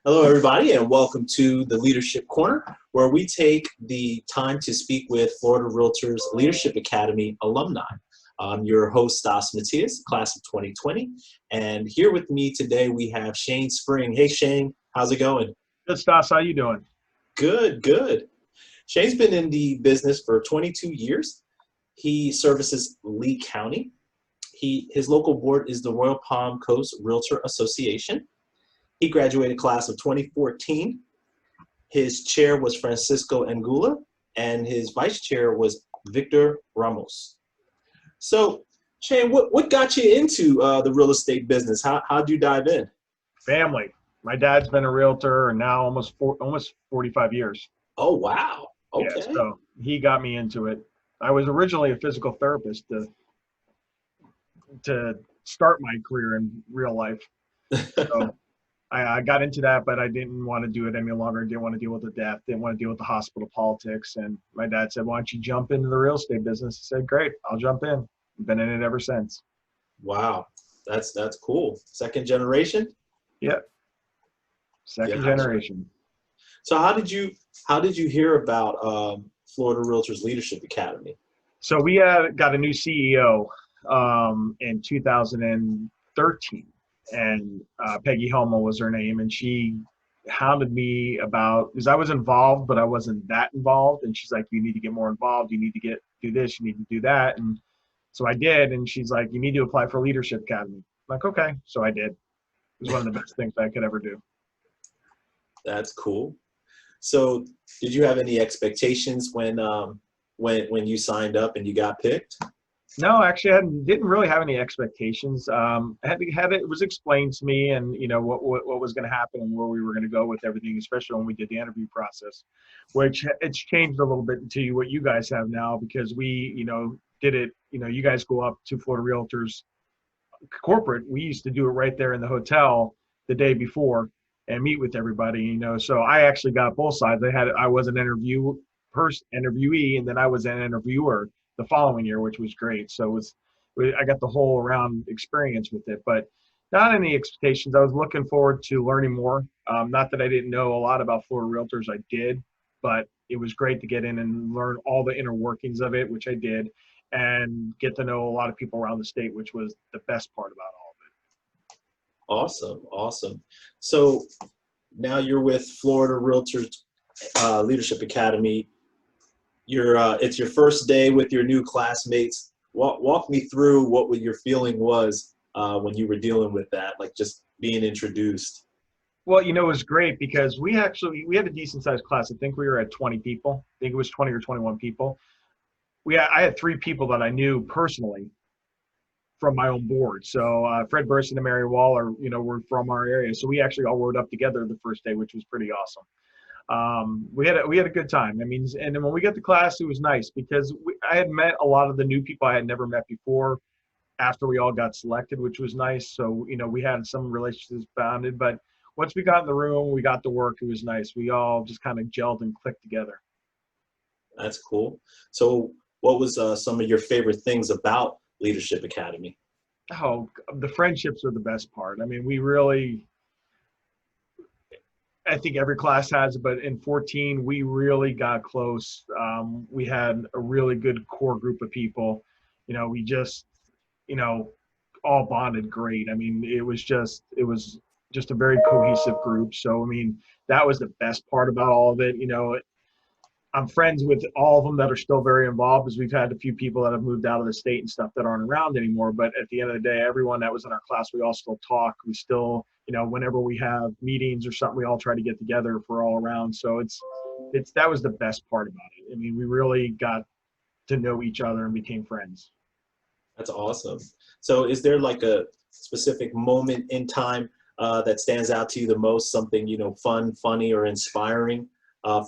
Hello, everybody, and welcome to the Leadership Corner, where we take the time to speak with Florida Realtors Leadership Academy alumni. I'm your host, Stas Matias, class of 2020, and here with me today we have Shane Spring. Hey, Shane, how's it going? Good, Stas. How you doing? Good, good. Shane's been in the business for 22 years. He services Lee County. His local board is the Royal Palm Coast Realtor Association. He graduated class of 2014. His chair was Francisco Angula, and his vice chair was Victor Ramos. So, Shane, what got you into the real estate business? How'd you dive in? Family. My dad's been a realtor and now almost 45 years. Oh, wow. Yeah, Okay. so he got me into it. I was originally a physical therapist to start my career in real life. So I got into that, but I didn't want to do it any longer. I didn't want to deal with the death, didn't want to deal with the hospital politics. And my dad said, "Why don't you jump into the real estate business?" I said, "Great, I'll jump in." I've been in it ever since. Wow. That's cool. Second generation? Yeah, second Gotcha. generation. So how did you hear about Florida Realtors Leadership Academy? So we got a new CEO in 2013, and Peggy Helma was her name, and she hounded me about, because I was involved, but I wasn't that involved, and she's like, "You need to get more involved. You need to do this. You need to do that." And so I did, and she's like, "You need to apply for Leadership Academy." I'm like, "Okay," so I did. It was one of the best things I could ever do. That's cool. So, did you have any expectations when you signed up and you got picked? No, actually, didn't really have any expectations. It was explained to me, and what was going to happen and where we were going to go with everything, especially when we did the interview process, which it's changed a little bit to what you guys have now, because we, did it. You guys go up to Florida Realtors corporate. We used to do it right there in the hotel the day before and meet with everybody. So I actually got both sides. I was an interviewee, and then I was an interviewer the following year, which was great. So I got the whole around experience with it, but not any expectations. I was looking forward to learning more. Not that I didn't know a lot about Florida Realtors, I did, but it was great to get in and learn all the inner workings of it, which I did, and get to know a lot of people around the state, which was the best part about all of Awesome, awesome. So now you're with Florida Realtors Leadership Academy. It's your first day with your new classmates. Walk me through what your feeling was when you were dealing with that, like just being introduced. Well, it was great because we had a decent sized class. I think we were at 20 people. I think it was 20 or 21 people. I had 3 people that I knew personally from my own board. So Fred Burson and Mary Waller, were from our area. So we actually all rode up together the first day, which was pretty awesome. We had a good time. I mean, and then when we got to class, it was nice because I had met a lot of the new people I had never met before after we all got selected, which was nice. So, we had some relationships bounded, but once we got in the room, we got to work, it was nice. We all just kind of gelled and clicked together. That's cool. So what was some of your favorite things about Leadership Academy? Oh, the friendships are the best part. I mean, I think every class has it, but in 14, we really got close. We had a really good core group of people. We just, all bonded great. I mean, it was just a very cohesive group. So, I mean, that was the best part about all of it. I'm friends with all of them that are still very involved, because we've had a few people that have moved out of the state and stuff that aren't around anymore. But at the end of the day, everyone that was in our class, we all still talk. We still, whenever we have meetings or something, we all try to get together if we're all around. So that was the best part about it. I mean, we really got to know each other and became friends. That's awesome. So is there like a specific moment in time that stands out to you the most, something, fun, funny, or inspiring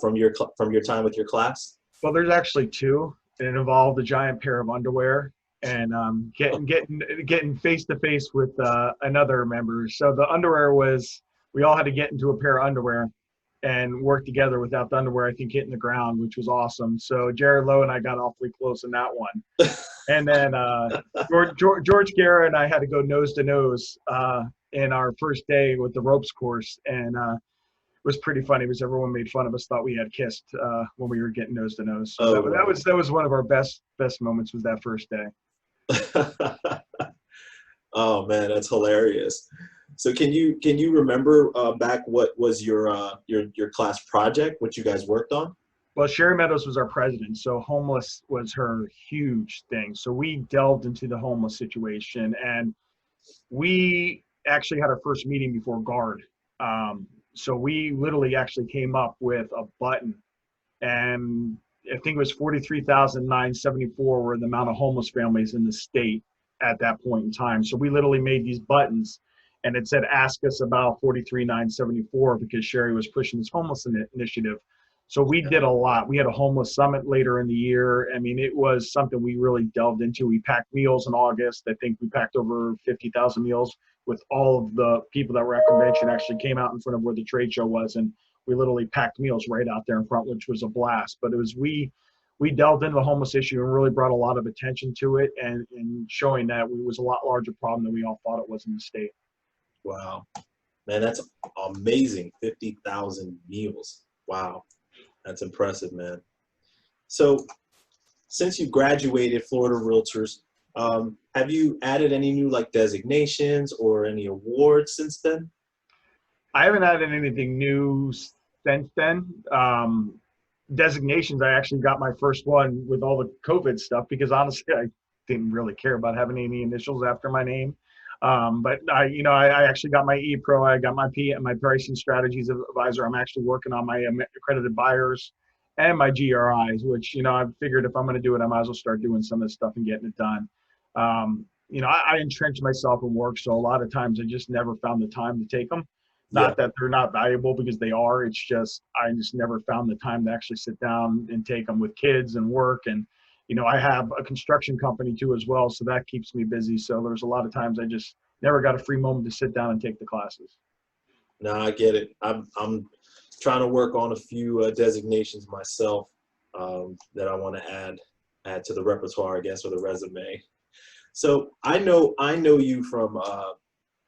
from your time with your class? Well, there's actually 2. It involved a giant pair of underwear and getting face to face with another member. So the underwear was, we all had to get into a pair of underwear and work together without the underwear, I think, hitting the ground, which was awesome. So Jared Lowe and I got awfully close in that one. And then George Guerra and I had to go nose to nose in our first day with the ropes course. And was pretty funny because everyone made fun of us, thought we had kissed when we were getting nose to nose. So Oh, that was one of our best moments, was that first day. right. Oh man, that's hilarious. So can you remember back what was your class project, what you guys worked on? Well, Sherry Meadows was our president, so homeless was her huge thing. So we delved into the homeless situation, and we actually had our first meeting before guard. So we literally actually came up with a button, and I think it was 43,974 were the amount of homeless families in the state at that point in time. So we literally made these buttons, and it said, ask us about 43,974, because Sherry was pushing this homeless initiative. So we did a lot. We had a homeless summit later in the year. I mean, it was something we really delved into. We packed meals in August. I think we packed over 50,000 meals, with all of the people that were at convention actually came out in front of where the trade show was, and we literally packed meals right out there in front, which was a blast. But it was, we delved into the homeless issue and really brought a lot of attention to it, and showing that it was a lot larger problem than we all thought it was in the state. Wow, man, that's amazing. 50,000 meals. Wow, that's impressive, man. So since you graduated Florida Realtors, have you added any new like designations or any awards since then? I haven't added anything new since then. Designations, I actually got my first one with all the COVID stuff, because honestly, I didn't really care about having any initials after my name. But I actually got my E-Pro, I got my pricing strategies advisor. I'm actually working on my accredited buyers and my GRIs, which, I figured if I'm going to do it, I might as well start doing some of this stuff and getting it done. I entrenched myself in work, so a lot of times I just never found the time to take them. Yeah. Not that they're not valuable, because they are. It's just I just never found the time to actually sit down and take them with kids and work. And I have a construction company too as well, so that keeps me busy. So there's a lot of times I just never got a free moment to sit down and take the classes. No, I get it. I'm trying to work on a few designations myself that I want to add to the repertoire, I guess, or the resume. So I know you from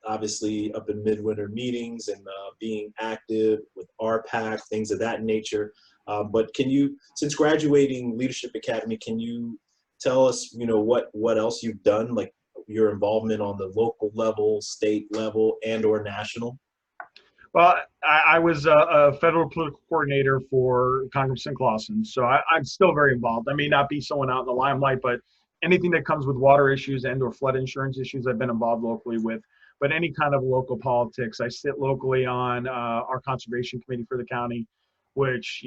obviously up in midwinter meetings and being active with RPAC, things of that nature. But can you, since graduating Leadership Academy, can you tell us, what else you've done, like your involvement on the local level, state level, and or national? Well, I was a federal political coordinator for Congressman Clausen, so I'm still very involved. I may not be someone out in the limelight, but anything that comes with water issues and or flood insurance issues, I've been involved locally with. But any kind of local politics, I sit locally on our conservation committee for the county, which,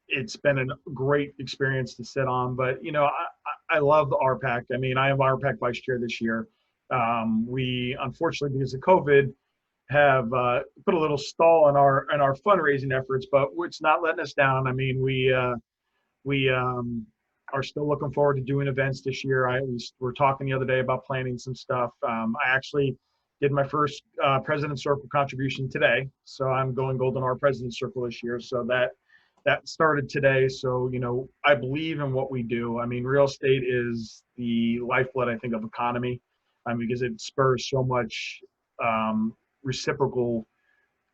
it's been a great experience to sit on. But, I love the RPAC. I mean, I am RPAC vice chair this year. We, unfortunately, because of COVID, have put a little stall in our fundraising efforts, but it's not letting us down. I mean, we are still looking forward to doing events this year. We were talking the other day about planning some stuff. I actually did my first President's Circle contribution today, so I'm going gold in our President's Circle this year. So that started today. So I believe in what we do. I mean, real estate is the lifeblood, I think, of economy, because it spurs so much reciprocal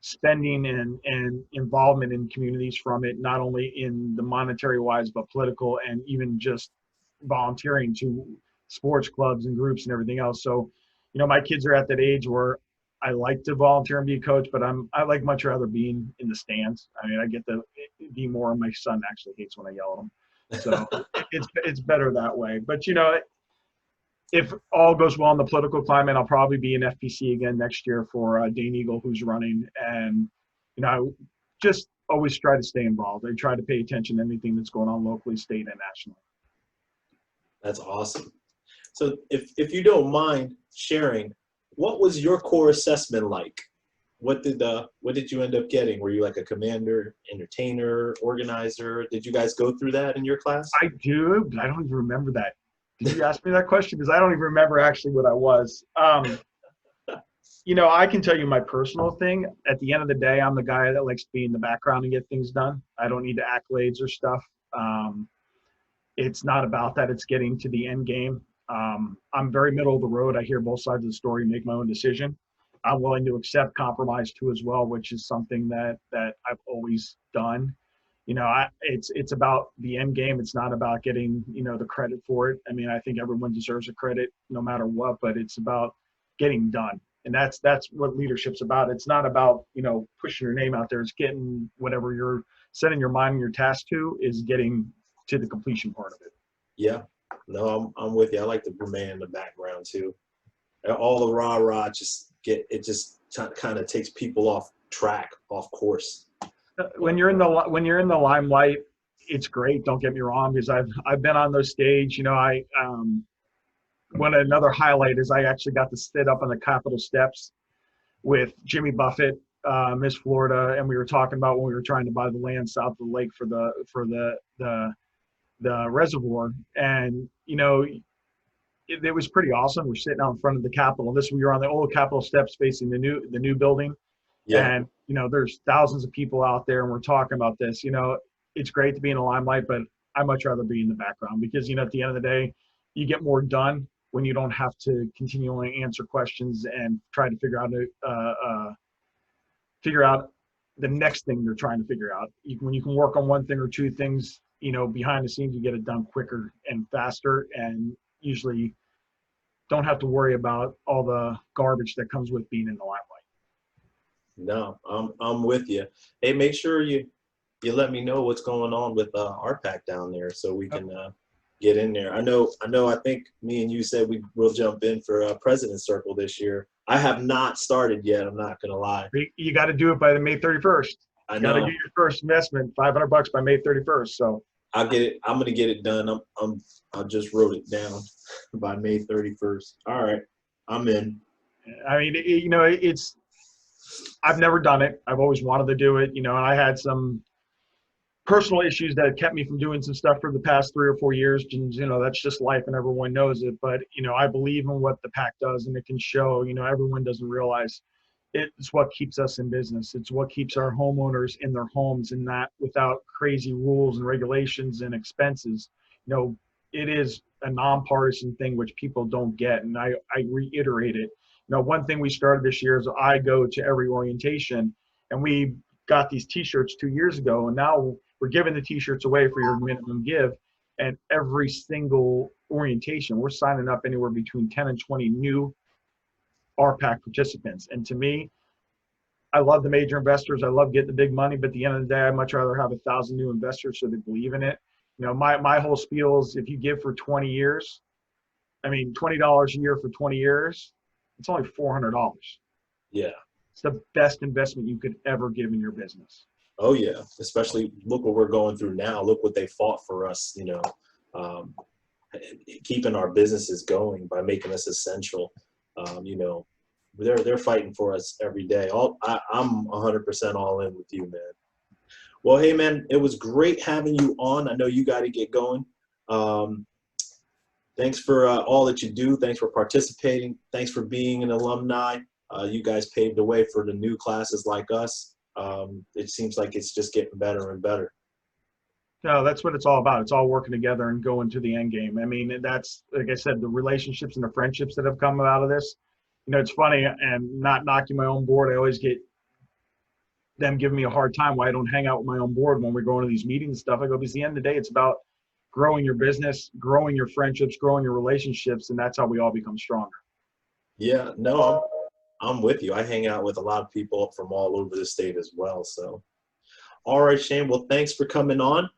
spending and involvement in communities from it, not only in the monetary wise, but political, and even just volunteering to sports clubs and groups and everything else. So, my kids are at that age where I like to volunteer and be a coach, but I like much rather being in the stands. I mean, I get to be more. My son actually hates when I yell at him, so it's better that way. But if all goes well in the political climate, I'll probably be in FPC again next year for Dane Eagle, who's running. And, I just always try to stay involved. I try to pay attention to anything that's going on locally, state, and nationally. That's awesome. So if you don't mind sharing, what was your core assessment like? What did you end up getting? Were you like a commander, entertainer, organizer? Did you guys go through that in your class? I do, but I don't even remember that. Did you ask me that question? Because I don't even remember actually what I was. I can tell you my personal thing. At the end of the day, I'm the guy that likes to be in the background and get things done. I don't need the accolades or stuff. It's not about that. It's getting to the end game. I'm very middle of the road. I hear both sides of the story, make my own decision. I'm willing to accept compromise too as well, which is something that I've always done. It's about the end game. It's not about getting, the credit for it. I mean, I think everyone deserves a credit no matter what, but it's about getting done. And that's what leadership's about. It's not about, pushing your name out there. It's getting whatever you're setting your mind and your task to, is getting to the completion part of it. Yeah, no, I'm with you. I like to remain in the background too. All the rah-rah just kind of takes people off track, off course. When you're in the limelight, it's great. Don't get me wrong, because I've been on those stage. Another highlight is I actually got to sit up on the Capitol steps with Jimmy Buffett, Miss Florida, and we were talking about when we were trying to buy the land south of the lake for the reservoir, and it was pretty awesome. We're sitting out in front of the Capitol. We were on the old Capitol steps facing the new building. Yeah. And, there's thousands of people out there, and we're talking about this. It's great to be in the limelight, but I'd much rather be in the background because, at the end of the day, you get more done when you don't have to continually answer questions and try to figure out the next thing you're trying to figure out. When you can work on one thing or two things, behind the scenes, you get it done quicker and faster, and usually don't have to worry about all the garbage that comes with being in the limelight. No, I'm with you. Hey, make sure you let me know what's going on with RPAC down there so we can get in there. I know. I think me and you said we'll jump in for President's Circle this year. I have not started yet. I'm not gonna lie. You got to do it by the May 31st. I know. Got to get your first investment, $500 by May 31st. So I'll get it. I'm gonna get it done. I just wrote it down by May 31st. All right, I'm in. I mean, it's. I've never done it. I've always wanted to do it. And I had some personal issues that kept me from doing some stuff for the past 3 or 4 years. And, that's just life, and everyone knows it. But, I believe in what the PAC does, and it can show. Everyone doesn't realize it's what keeps us in business. It's what keeps our homeowners in their homes, and not without crazy rules and regulations and expenses. It is a nonpartisan thing which people don't get, and I reiterate it. One thing we started this year is I go to every orientation, and we got these T-shirts 2 years ago, and now we're giving the T-shirts away for your minimum give. And every single orientation, we're signing up anywhere between 10 and 20 new RPAC participants. And to me, I love the major investors. I love getting the big money, but at the end of the day, I'd much rather have 1,000 new investors so they believe in it. My whole spiel is, if you give for 20 years, $20 a year for 20 years, it's only $400. Yeah. It's the best investment you could ever give in your business. Oh yeah. Especially look what we're going through now. Look what they fought for us, keeping our businesses going by making us essential. They're fighting for us every day. I'm 100% all in with you, man. Well, hey man, it was great having you on. I know you got to get going. Thanks for all that you do. Thanks for participating. Thanks for being an alumni. You guys paved the way for the new classes like us. It seems like it's just getting better and better. No, that's what it's all about. It's all working together and going to the end game. That's, like I said, the relationships and the friendships that have come out of this. It's funny, and not knocking my own board, I always get them giving me a hard time why I don't hang out with my own board when we're going to these meetings and stuff. I go, because at the end of the day, it's about growing your business, growing your friendships, growing your relationships, and that's how we all become stronger. Yeah, no, I'm with you. I hang out with a lot of people from all over the state as well. So, all right, Shane. Well, thanks for coming on.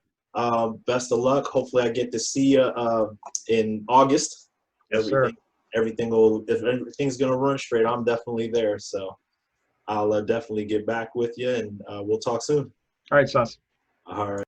Best of luck. Hopefully, I get to see you in August. Yes, sir. If everything's gonna run straight, I'm definitely there. So, I'll definitely get back with you, and we'll talk soon. All right, Sus. All right.